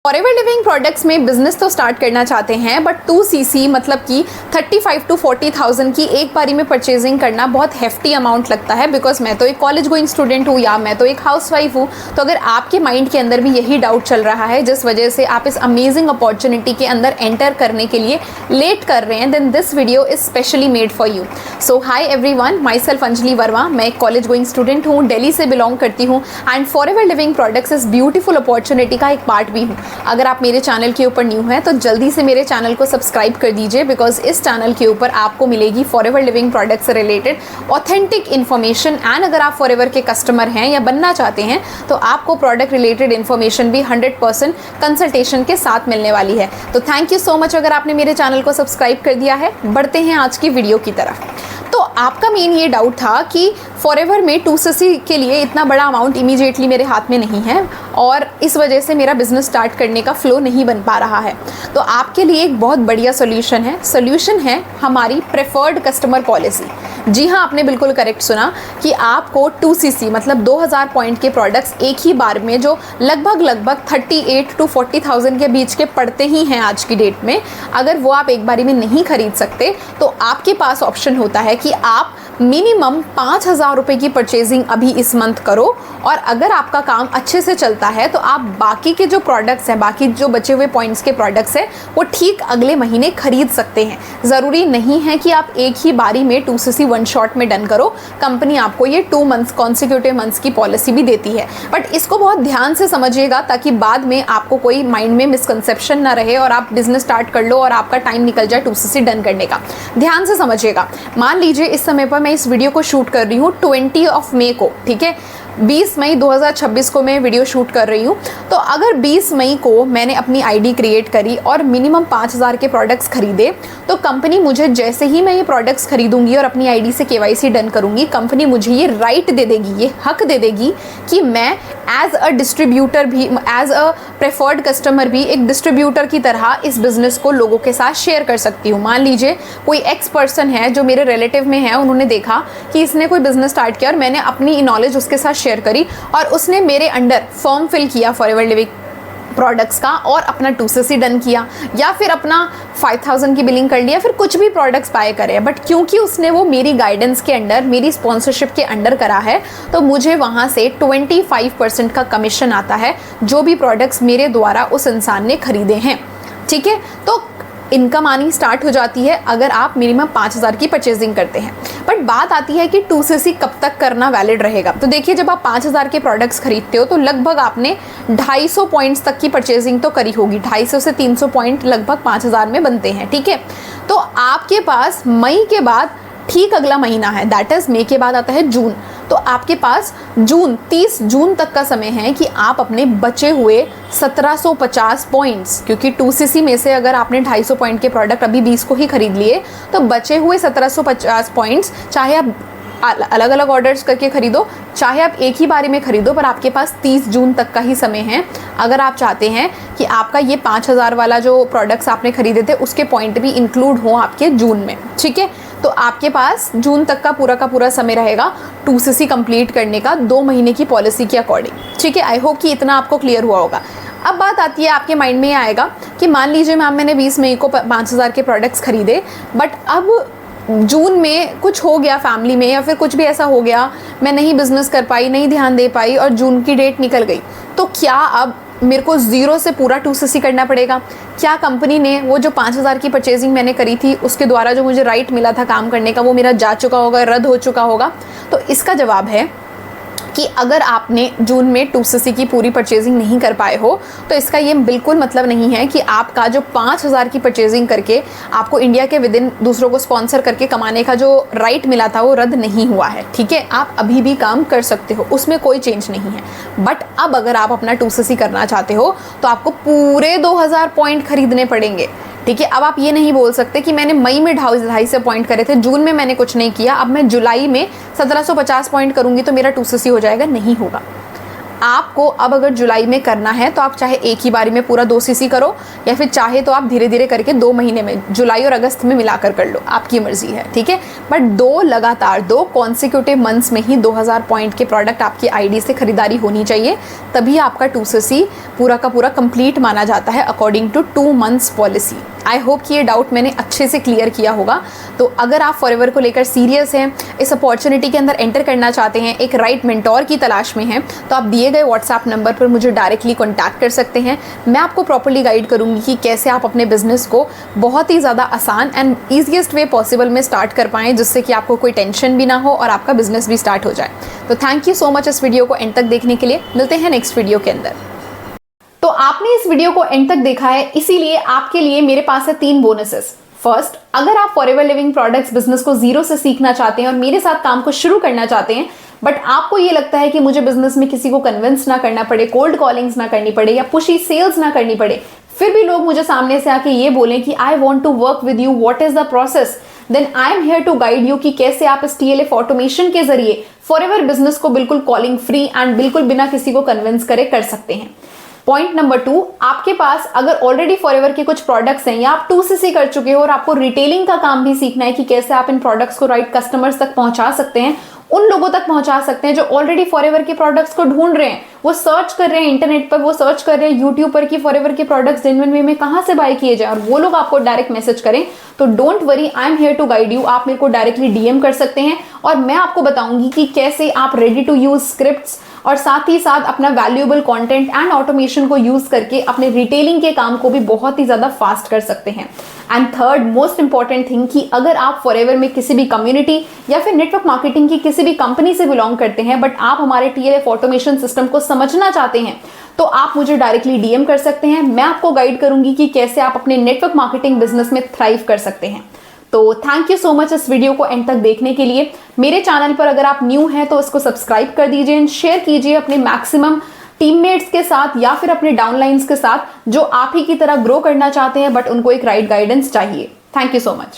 Forever living products में business तो start करना चाहते हैं बट 2cc मतलब कि 35 to 40,000 की एक बारी में परचेजिंग करना बहुत हेफ्टी अमाउंट लगता है। बिकॉज मैं तो एक कॉलेज गोइंग स्टूडेंट हूँ या मैं तो एक हाउसवाइफ हूँ। तो अगर आपके माइंड के अंदर भी यही डाउट चल रहा है जिस वजह से आप इस अमेजिंग अपॉर्चुनिटी के अंदर एंटर करने के लिए लेट कर रहे हैं, then this video is specially made for you. So hi everyone, myself Anjali Verma. मैं एक कॉलेज गोइंग स्टूडेंट हूँ, दिल्ली से बिलोंग करती हूँ एंड फॉरएवर लिविंग प्रोडक्ट्स इस ब्यूटीफुल अपॉर्चुनिटी का एक पार्ट भी हूँ। अगर आप मेरे चैनल के ऊपर न्यू हैं तो जल्दी से मेरे चैनल को सब्सक्राइब कर दीजिए बिकॉज इस चैनल के ऊपर आपको मिलेगी फॉरएवर लिविंग प्रोडक्ट्स से रिलेटेड ऑथेंटिक इन्फॉर्मेशन। एंड अगर आप फॉरएवर के कस्टमर हैं या बनना चाहते हैं तो आपको प्रोडक्ट रिलेटेड इन्फॉर्मेशन भी 100% कंसल्टेशन के साथ मिलने वाली है। तो थैंक यू सो मच अगर आपने मेरे चैनल को सब्सक्राइब कर दिया है। बढ़ते हैं आज की वीडियो की तरफ। तो आपका मेन ये डाउट था कि फॉरएवर में 2cc के लिए इतना बड़ा अमाउंट इमीडिएटली मेरे हाथ में नहीं है और इस वजह से मेरा बिजनेस स्टार्ट करने का फ्लो नहीं बन पा रहा है। तो आपके लिए एक बहुत बढ़िया सोल्यूशन है हमारी प्रेफर्ड कस्टमर पॉलिसी। जी हाँ, आपने बिल्कुल करेक्ट सुना कि आपको 2cc मतलब 2000 पॉइंट के प्रोडक्ट्स एक ही बार में जो लगभग 38 to 40,000 के बीच के पड़ते ही हैं आज की डेट में, अगर वो आप एक बारी में नहीं खरीद सकते तो आपके पास ऑप्शन होता है कि आप मिनिमम 5,000 रुपये की परचेजिंग अभी इस मंथ करो और अगर आपका काम अच्छे से चलता है तो आप बाकी के जो प्रोडक्ट्स हैं, बाकी जो बचे हुए पॉइंट्स के प्रोडक्ट्स हैं वो ठीक अगले महीने खरीद सकते हैं। ज़रूरी नहीं है कि आप एक ही बारी में 2cc वन शॉट में डन करो। कंपनी आपको ये 2 मंथ्स कॉन्सिक्यूटिव मंथ्स की पॉलिसी भी देती है। बट इसको बहुत ध्यान से समझिएगा ताकि बाद में आपको कोई माइंड में मिसकंसेप्शन ना रहे और आप बिजनेस स्टार्ट कर लो और आपका टाइम निकल जाए 2cc डन करने का। ध्यान से समझिएगा। मान लीजिए इस समय पर मैं इस वीडियो को शूट कर रही हूँ 20 मई को, ठीक है, 20 मई 2026 को मैं वीडियो शूट कर रही हूँ। तो अगर 20 मई को मैंने अपनी आईडी क्रिएट करी और मिनिमम 5,000 के प्रोडक्ट्स खरीदे तो कंपनी मुझे जैसे ही मैं ये प्रोडक्ट्स खरीदूंगी और अपनी आईडी से केवाईसी डन करूंगी, कंपनी मुझे ये राइट दे देगी, ये हक दे देगी कि मैं एज अ डिस्ट्रीब्यूटर भी, एज अ प्रेफर्ड कस्टमर भी एक डिस्ट्रीब्यूटर की तरह इस बिज़नेस को लोगों के साथ शेयर कर सकती हूँ। मान लीजिए कोई एक्स पर्सन है जो मेरे रिलेटिव में है, उन्होंने देखा कि इसने कोई बिज़नेस स्टार्ट किया और मैंने अपनी नॉलेज उसके साथ शेयर करी और उसने मेरे अंडर फॉर्म फिल किया फॉरएवर लिविंग प्रोडक्ट्स का और अपना 2cc डन किया या फिर अपना 5,000 की बिलिंग कर लिया, फिर कुछ भी प्रोडक्ट्स बाय करे। बट क्योंकि उसने वो मेरी गाइडेंस के अंडर, मेरी स्पॉन्सरशिप के अंडर करा है तो मुझे वहाँ से 25% का कमीशन आता है जो भी प्रोडक्ट्स मेरे द्वारा उस इंसान ने खरीदे हैं। ठीक है, तो इनकम आनी स्टार्ट हो जाती है अगर आप मिनिमम 5,000 की परचेजिंग करते हैं। बट बात आती है कि 2cc कब तक करना वैलिड रहेगा। तो देखिए, जब आप 5,000 के प्रोडक्ट्स खरीदते हो तो लगभग आपने 250 पॉइंट्स तक की परचेजिंग तो करी होगी। 250 से 300 पॉइंट लगभग 5,000 में बनते हैं। ठीक है, तो आपके पास मई के बाद ठीक अगला महीना है, दैट इज मई के बाद आता है जून। तो आपके पास 30 जून तक का समय है कि आप अपने बचे हुए 1750 पॉइंट्स, क्योंकि 2cc में से अगर आपने 250 पॉइंट के प्रोडक्ट अभी 20 को ही खरीद लिए तो बचे हुए 1750 पॉइंट्स, चाहे आप अलग अलग ऑर्डर्स करके खरीदो, चाहे आप एक ही बारी में खरीदो, पर आपके पास 30 जून तक का ही समय है अगर आप चाहते हैं कि आपका ये 5,000 वाला जो प्रोडक्ट्स आपने खरीदे थे उसके पॉइंट भी इंक्लूड हो आपके जून में। ठीक है, तो आपके पास जून तक का पूरा समय रहेगा 2cc कंप्लीट करने का 2 महीने की पॉलिसी के अकॉर्डिंग। ठीक है, आई होप कि इतना आपको क्लियर हुआ होगा। अब बात आती है, आपके माइंड में आएगा कि मान लीजिए मैम मैंने 20 मई को 5,000 के प्रोडक्ट्स खरीदे बट अब जून में कुछ हो गया फैमिली में या फिर कुछ भी ऐसा हो गया, मैं नहीं बिजनेस कर पाई, नहीं ध्यान दे पाई और जून की डेट निकल गई, तो क्या अब मेरे को 0 से पूरा 2cc करना पड़ेगा? क्या कंपनी ने वो जो 5,000 की परचेजिंग मैंने करी थी उसके द्वारा जो मुझे राइट मिला था काम करने का वो मेरा जा चुका होगा, रद्द हो चुका होगा? तो इसका जवाब है कि अगर आपने जून में 2cc की पूरी परचेजिंग नहीं कर पाए हो तो इसका ये बिल्कुल मतलब नहीं है कि आपका जो 5,000 की परचेजिंग करके आपको इंडिया के विद इन दूसरों को स्पॉन्सर करके कमाने का जो राइट मिला था वो रद्द नहीं हुआ है। ठीक है, आप अभी भी काम कर सकते हो, उसमें कोई चेंज नहीं है। बट अब अगर आप अपना 2cc करना चाहते हो तो आपको पूरे 2,000 पॉइंट खरीदने पड़ेंगे। ठीक है, अब आप ये नहीं बोल सकते कि मैंने मई में 250 पॉइंट करे थे, जून में मैंने कुछ नहीं किया, अब मैं जुलाई में 1750 पॉइंट करूंगी तो मेरा 2cc हो जाएगा। नहीं होगा। आपको अब अगर जुलाई में करना है तो आप चाहे एक ही बारी में पूरा 2 सीसी करो, या फिर चाहे तो आप धीरे धीरे करके 2 महीने में, जुलाई और अगस्त में मिलाकर कर लो, आपकी मर्जी है, ठीक है। बट 2 लगातार 2 कॉन्सिक्यूटिव मंथ्स में ही 2000 पॉइंट के प्रोडक्ट आपकी आईडी से खरीदारी होनी चाहिए, तभी आपका 2 सीसी पूरा का पूरा कंप्लीट माना जाता है according to 2 months policy. I hope कि ये डाउट मैंने अच्छे से क्लियर किया होगा। तो अगर आप फॉरएवर को लेकर सीरियस हैं, इस अपॉर्चुनिटी के अंदर एंटर करना चाहते हैं, एक राइट मेंटोर की तलाश में हैं, तो आप दिए गए व्हाट्सएप नंबर पर मुझे डायरेक्टली कॉन्टैक्ट कर सकते हैं। मैं आपको प्रॉपर्ली गाइड करूंगी कि कैसे आप अपने बिजनेस को बहुत ही ज़्यादा आसान एंड ईजीएस्ट वे पॉसिबल में स्टार्ट कर पाएँ, जिससे कि आपको कोई टेंशन भी ना हो और आपका बिजनेस भी स्टार्ट हो जाए। तो थैंक यू सो मच इस वीडियो को एंड तक देखने के लिए। मिलते हैं नेक्स्ट वीडियो के अंदर। तो आपने इस वीडियो को एंड तक देखा है, इसीलिए आपके लिए मेरे पास है 3 बोनसेस। फर्स्ट, अगर आप फॉरएवर लिविंग प्रोडक्ट्स बिजनेस को जीरो से सीखना चाहते हैं और मेरे साथ काम को शुरू करना चाहते हैं, बट आपको ये लगता है कि मुझे बिजनेस में किसी को कन्विंस ना करना पड़े, कोल्ड कॉलिंग्स ना करनी पड़े या पुशी सेल्स ना करनी पड़े, फिर भी लोग मुझे सामने से आके ये बोलें कि I want to work with you, what is the process, then I am here to guide you कि कैसे आप इस TLF ऑटोमेशन के जरिए फॉरएवर बिजनेस को बिल्कुल कॉलिंग फ्री एंड बिल्कुल बिना किसी को कन्विंस करे कर सकते हैं। पॉइंट नंबर 2, आपके पास अगर ऑलरेडी फॉरएवर के कुछ प्रोडक्ट्स हैं या आप 2 सीसी कर चुके हो और आपको रिटेलिंग का काम भी सीखना है कि कैसे आप इन प्रोडक्ट्स को राइट कस्टमर्स तक पहुंचा सकते हैं, उन लोगों तक पहुंचा सकते हैं जो ऑलरेडी फॉरएवर के प्रोडक्ट्स को ढूंढ रहे हैं, वो सर्च कर रहे हैं इंटरनेट पर, वो सर्च कर रहे हैं यूट्यूब पर कि फॉरएवर के प्रोडक्ट्स जेन्युइन वे में कहां से बाय किए जाए, और वो लोग आपको डायरेक्ट मैसेज करें, तो don't worry, I am here to guide you. आप मेरे को डायरेक्टली DM कर सकते हैं और मैं आपको बताऊंगी कि कैसे आप रेडी टू यूज स्क्रिप्ट्स और साथ ही साथ अपना वैल्यूएबल कंटेंट एंड ऑटोमेशन को यूज करके अपने रिटेलिंग के काम को भी बहुत ही ज्यादा फास्ट कर सकते हैं। And third most important thing कि अगर आप फॉरएवर में किसी भी कम्युनिटी या फिर नेटवर्क मार्केटिंग की किसी भी कंपनी से बिलोंग करते हैं, बट आप हमारे TLF ऑटोमेशन सिस्टम को समझना चाहते हैं, तो आप मुझे डायरेक्टली DM कर सकते हैं। मैं आपको गाइड करूंगी कि कैसे आप अपने नेटवर्क मार्केटिंग बिजनेस में थ्राइव कर सकते हैं। तो थैंक यू सो मच इस वीडियो को एंड तक देखने के लिए। मेरे चैनल पर अगर आप न्यू हैं तो इसको सब्सक्राइब कर दीजिए एंड शेयर कीजिए अपने मैक्सिमम टीममेट्स के साथ या फिर अपने डाउनलाइंस के साथ जो आप ही की तरह ग्रो करना चाहते हैं बट उनको एक राइट गाइडेंस चाहिए। Thank you so much.